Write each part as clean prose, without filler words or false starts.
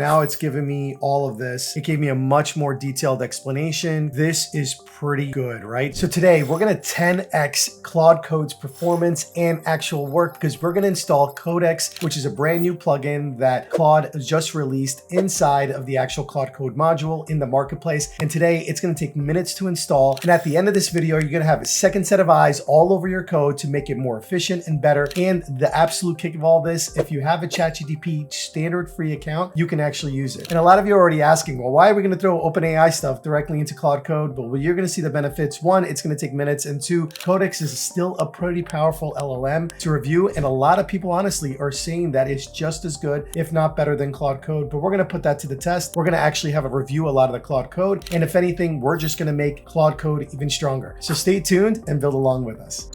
Now it's given me all of this. It gave me a much more detailed explanation. This is pretty good, right? So today we're gonna 10x Claude Code's performance and actual work because we're gonna install Codex, which is a brand new plugin that Claude just released inside of the actual Claude Code module in the marketplace. And today it's gonna take minutes to install. And at the end of this video, you're gonna have a second set of eyes all over your code to make it more efficient and better. And the absolute kick of all this, if you have a ChatGPT standard free account, you can actually use it. And a lot of you are already asking, well, why are we going to throw OpenAI stuff directly into Claude Code? But well, you're going to see the benefits. One, it's going to take minutes. And two, Codex is still a pretty powerful LLM to review. And a lot of people honestly are saying that it's just as good, if not better than Claude Code. But we're going to put that to the test. We're going to actually have a review a lot of the Claude Code. And if anything, we're just going to make Claude Code even stronger. So stay tuned and build along with us.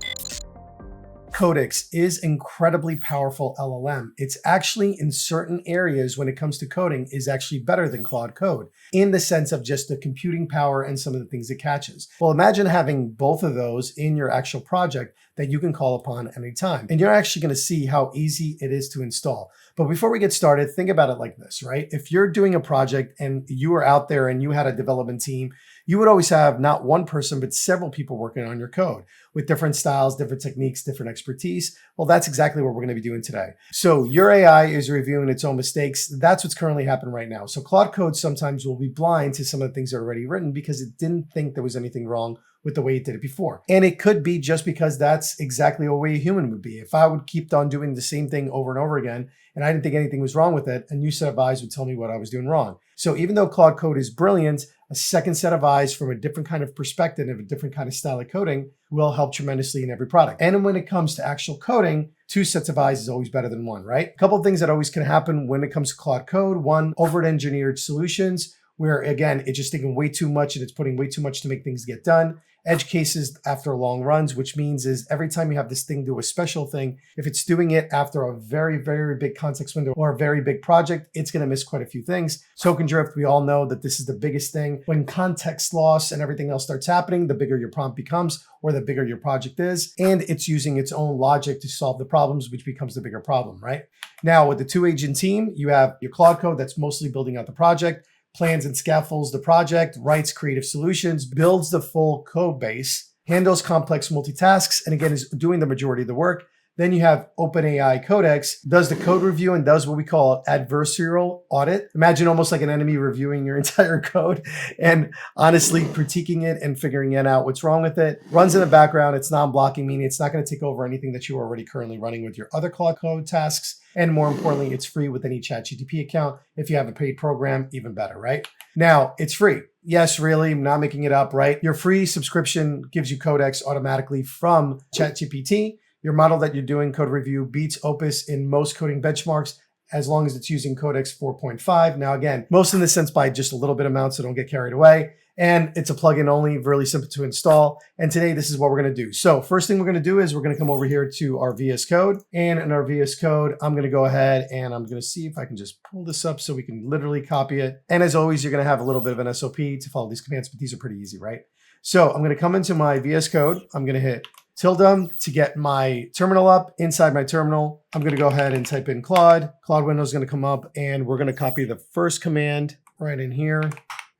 Codex is incredibly powerful LLM. It's actually in certain areas when it comes to coding is actually better than Claude Code in the sense of just the computing power and some of the things it catches. Well, imagine having both of those in your actual project that you can call upon anytime. And you're actually going to see how easy it is to install. But before we get started, think about it like this, right? If you're doing a project and you were out there and you had a development team, you would always have not one person, but several people working on your code with different styles, different techniques, different expertise. Well, that's exactly what we're going to be doing today. So your AI is reviewing its own mistakes. That's what's currently happening right now. So Claude Code sometimes will be blind to some of the things that are already written because it didn't think there was anything wrong with the way it did it before. And it could be just because that's exactly the way a human would be. If I would keep on doing the same thing over and over again, and I didn't think anything was wrong with it, a new set of eyes would tell me what I was doing wrong. So even though Claude Code is brilliant, a second set of eyes from a different kind of perspective and a different kind of style of coding will help tremendously in every product. And when it comes to actual coding, two sets of eyes is always better than one, right? A couple of things that always can happen when it comes to Claude Code. One, over-engineered solutions, where again, it's just taking way too much and it's putting way too much to make things get done. Edge cases after long runs, which means is every time you have this thing do a special thing, if it's doing it after a very, very big context window or a very big project, it's going to miss quite a few things. Token drift, we all know that this is the biggest thing. When context loss and everything else starts happening, the bigger your prompt becomes or the bigger your project is. And it's using its own logic to solve the problems, which becomes the bigger problem, right? Now, with the two-agent team, you have your Claude Code that's mostly building out the project, plans and scaffolds the project, writes creative solutions, builds the full code base, handles complex multitasks, and again, is doing the majority of the work. Then you have OpenAI Codex, does the code review and does what we call adversarial audit. Imagine almost like an enemy reviewing your entire code and honestly critiquing it and figuring it out what's wrong with it. Runs in the background, it's non-blocking, meaning it's not going to take over anything that you're already currently running with your other Claude Code tasks. And more importantly, it's free with any ChatGPT account. If you have a paid program, even better, right? Now, it's free. Yes, really, I'm not making it up, right? Your free subscription gives you Codex automatically from ChatGPT. Your model that you're doing code review beats Opus in most coding benchmarks as long as it's using Codex 4.5. Now, again, most in the sense by just a little bit amount, so don't get carried away. And it's a plugin only, really simple to install. And today, this is what we're going to do. So first thing we're going to do is we're going to come over here to our VS Code. And in our VS Code, I'm going to go ahead and I'm going to see if I can just pull this up so we can literally copy it. And as always, you're going to have a little bit of an SOP to follow these commands, but these are pretty easy, right? So I'm going to come into my VS Code. I'm going to hit tilde to get my terminal up. Inside my terminal, I'm going to go ahead and type in Claude. Claude window is going to come up and we're going to copy the first command right in here.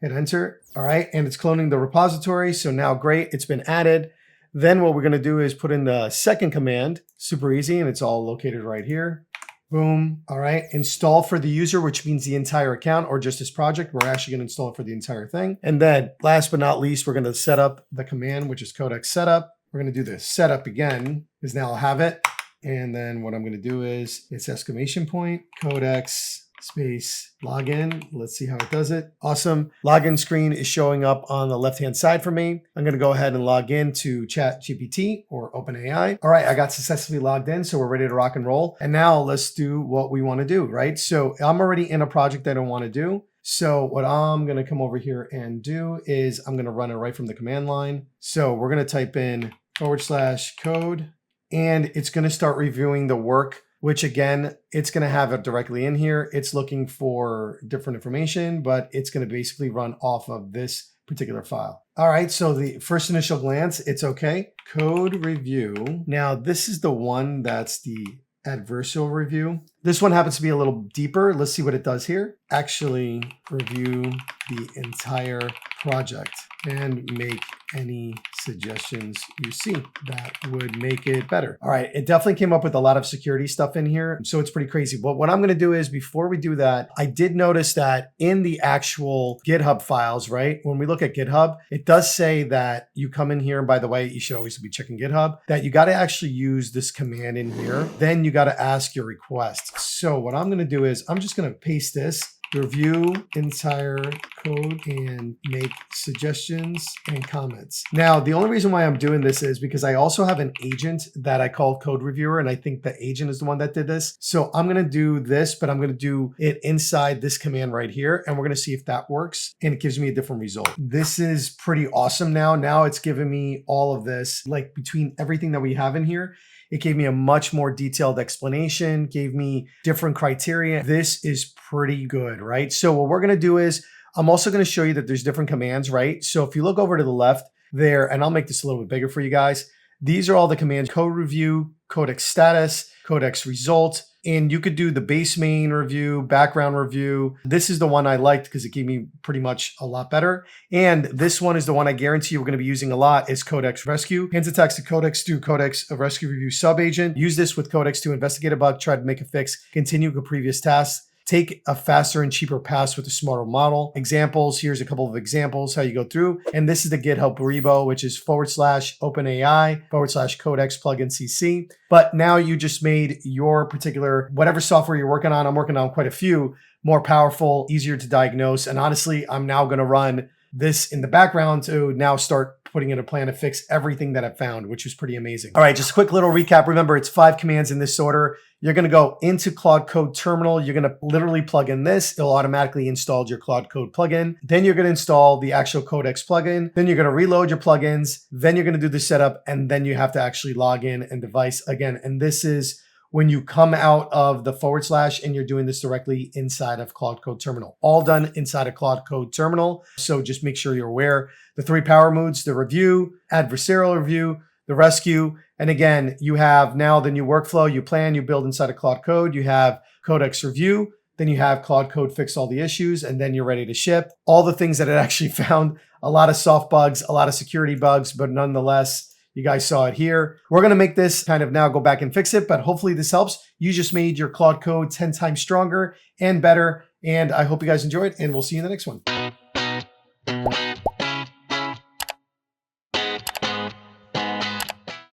Hit enter. All right. And it's cloning the repository. So now great. It's been added. Then what we're going to do is put in the second command. Super easy. And it's all located right here. Boom. All right. Install for the user, which means the entire account or just this project. We're actually going to install it for the entire thing. And then last but not least, we're going to set up the command, which is Codex setup. We're going to do the setup again because now I'll have it. And then what I'm going to do is it's exclamation point, Codex space login. Let's see how it does it. Awesome. Login screen is showing up on the left-hand side for me. I'm going to go ahead and log in to ChatGPT or OpenAI. All right. I got successfully logged in. So we're ready to rock and roll. And now let's do what we want to do, right? So I'm already in a project that I want to do. So what I'm going to come over here and do is I'm going to run it right from the command line. So we're going to type in /code, and it's going to start reviewing the work, which again, it's going to have it directly in here. It's looking for different information, but it's going to basically run off of this particular file. All right, so the first initial glance, it's okay. Code review. Now, this is the one that's the adversarial review. This one happens to be a little deeper. Let's see what it does here. Actually review the entire project and make any suggestions you see that would make it better. All right, it definitely came up with a lot of security stuff in here, so it's pretty crazy. But what I'm gonna do is, before we do that, I did notice that in the actual GitHub files, right? When we look at GitHub, it does say that you come in here, and by the way, you should always be checking GitHub, that you gotta actually use this command in here. Then you gotta ask your request. So what I'm gonna do is, I'm just gonna paste this, review entire code and make suggestions and comments. Now, the only reason why I'm doing this is because I also have an agent that I call Code Reviewer, and I think the agent is the one that did this. So I'm gonna do this, but I'm gonna do it inside this command right here, and we're gonna see if that works, and it gives me a different result. This is pretty awesome now. Now it's giving me all of this, like between everything that we have in here. It gave me a much more detailed explanation, gave me different criteria. This is pretty good, right? So what we're gonna do is, I'm also gonna show you that there's different commands, right? So if you look over to the left there, and I'll make this a little bit bigger for you guys, these are all the commands: code review, codex status, codex result, and you could do the base main review, background review. This is the one I liked because it gave me pretty much a lot better. And this one is the one I guarantee we're going to be using a lot, is codex rescue. Hands attacks to codex, do codex of rescue review subagent. Use this with codex to investigate a bug, try to make a fix, continue with previous tasks. Take a faster and cheaper pass with a smarter model. Examples, here's a couple of examples, how you go through. And this is the GitHub repo, which is /OpenAI /codex plugin CC. But now you just made your particular, whatever software you're working on, I'm working on quite a few, more powerful, easier to diagnose. And honestly, I'm now gonna run this in the background to now start putting in a plan to fix everything that I've found, which was pretty amazing. All right, just a quick little recap. Remember, it's 5 commands in this order. You're gonna go into Claude Code terminal. You're gonna literally plug in this. It'll automatically install your Claude Code plugin. Then you're gonna install the actual Codex plugin. Then you're gonna reload your plugins. Then you're gonna do the setup, and then you have to actually log in and device again. And this is when you come out of the / and you're doing this directly inside of Claude Code Terminal. All done inside of Claude Code Terminal. So just make sure you're aware. The 3 power modes: the review, adversarial review, the rescue. And again, you have now the new workflow. You plan, you build inside of Claude Code. You have Codex review. Then you have Claude Code fix all the issues, and then you're ready to ship. All the things that it actually found, a lot of soft bugs, a lot of security bugs, but nonetheless, you guys saw it here. We're gonna make this kind of now go back and fix it, but hopefully this helps. You just made your Claude Code 10 times stronger and better, and I hope you guys enjoyed, and we'll see you in the next one.